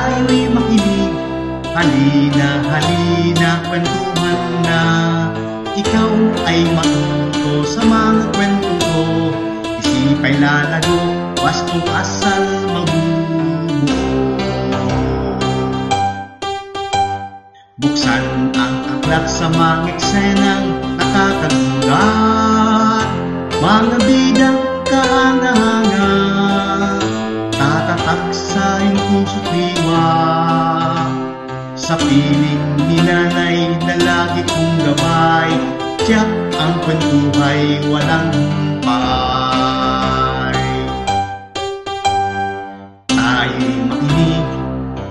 tayo'y makinig. Halina, halina, kwentuhan na. Ikaw ay matuto sa mga kwento ko. Isip ay lalago, wastong asal mabubuo. Buksan ang aklat sa mga eksenang nakakagulat. Mga bidang kahanahanga, tatatak sa iyong puso't diwa. Sa piling ni nanay na lagi kong gabay, tiyak ang kwentuhay walang humpay. Tayo'y makinig,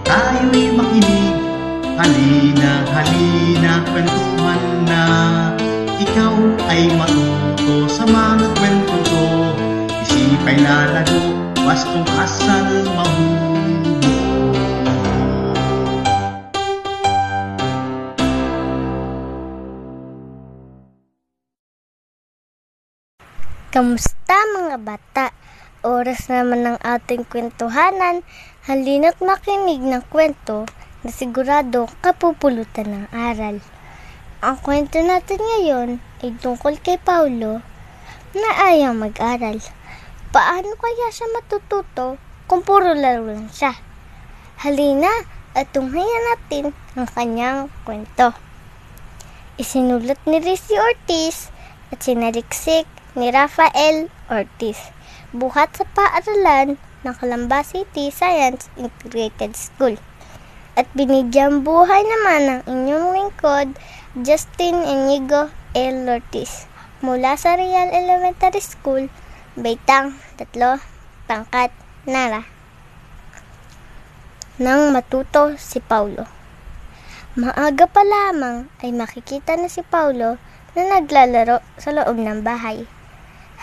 tayo'y makinig. Halina, halina, kwentuhan na. Ikaw ay matuto sa mga kwento ko. Isip ay lalago, wastong asal mabubuo. Kamusta mga bata? Oras naman ng ating kwentuhanan. Halina't makinig ng kwento na sigurado kapupulutan ng aral. Ang kwento natin ngayon ay tungkol kay Paulo na ayaw mag-aral. Paano kaya siya matututo kung puro laro lang siya? Halina at tunghayan natin ang kanyang kwento. Isinulat ni Rizzy Ortiz at sinariksik ni Rafael Ortiz. Buhat sa paaralan ng Calamba City Science Integrated School. At binigyang buhay naman ng inyong lingkod, Justin Inigo L. Ortiz, mula sa Real Elementary School, Baitang 3, Pangkat, Nara. Nang matuto si Paulo. Maaga pa lamang ay makikita na si Paulo na naglalaro sa loob ng bahay,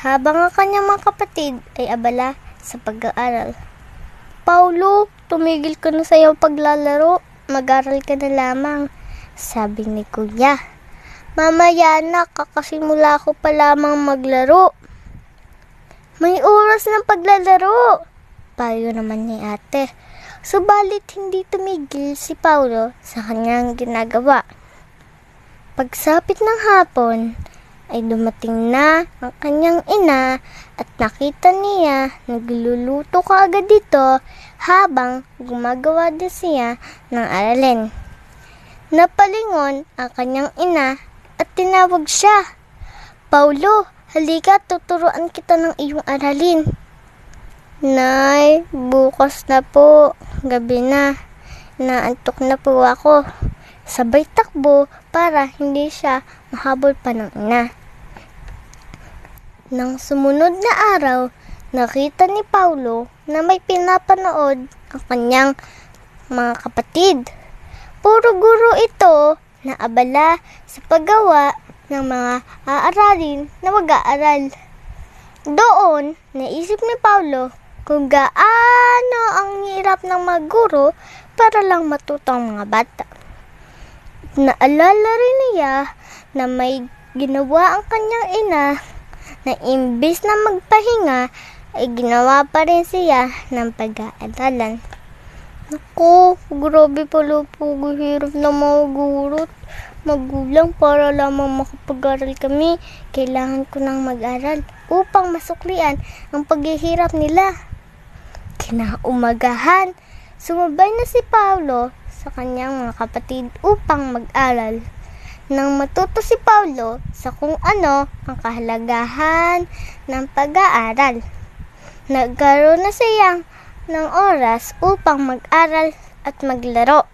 habang ang kanyang mga kapatid ay abala sa pag-aaral. Paulo, tumigil ka na sa iyong paglalaro. Mag-aral ka na lamang, sabi ni Kuya. Mamaya na, kakasimula ko pa lamang maglaro. May oras ng paglalaro, payo naman ni ate. Subalit hindi tumigil si Paulo sa kanyang ginagawa. Pagsapit ng hapon, ay dumating na ang kanyang ina at nakita niya nagluluto kaagad dito habang gumagawa din siya ng aralin. Napalingon ang kanyang ina at tinawag siya. Paulo, halika, tuturuan kita ng iyong aralin. Nay, bukas na po, gabi na. Naantok na po ako. Sabay takbo para hindi siya mahabol pa ng ina. Nang sumunod na araw, nakita ni Paulo na may pinapanood ang kanyang mga kapatid. Puro guro ito na abala sa paggawa ng mga aaralin na mag-aaral. Doon, naisip ni Paulo kung gaano ang hirap ng mga guro para lang matuto ang mga bata. Naalala rin niya na may ginawa ang kanyang ina na imbis na magpahinga ay ginawa pa rin siya ng pag-aaralan. Naku, grabe pala po hirap na mga guro at magulang para lamang makapag-aral kami. Kailangan ko nang mag-aral upang masuklian ang paghihirap nila. Kinaumagahan, sumabay na si Paulo sa kanyang mga kapatid upang mag-aral. Nang matuto si Paulo sa kung ano ang kahalagahan ng pag-aaral, nagkaroon na siya ng oras upang mag-aral at maglaro.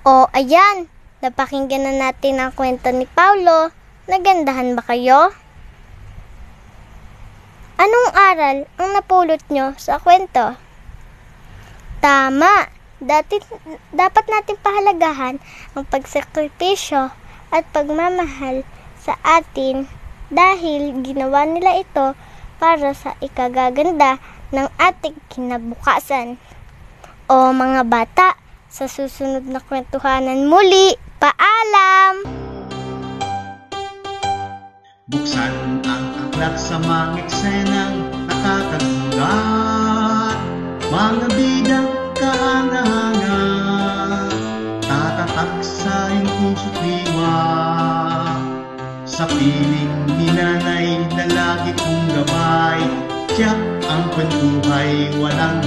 O ayan, napakinggan na natin ang kwento ni Paulo. Nagandahan ba kayo? Anong aral ang napulot nyo sa kwento? Tama! Dapat natin pahalagahan ang pagsakripisyo at pagmamahal sa atin dahil ginawa nila ito para sa ikagaganda ng ating kinabukasan. O mga bata, sa susunod na kwentuhanan muli, paalam! Buksan ang aklat sa mga eksenang nakakagulat. Mga bidang kahangahan, punso't hiwa. Sa piling ni nanay na lagi kong gabay, tiyak ang kwentuhay walang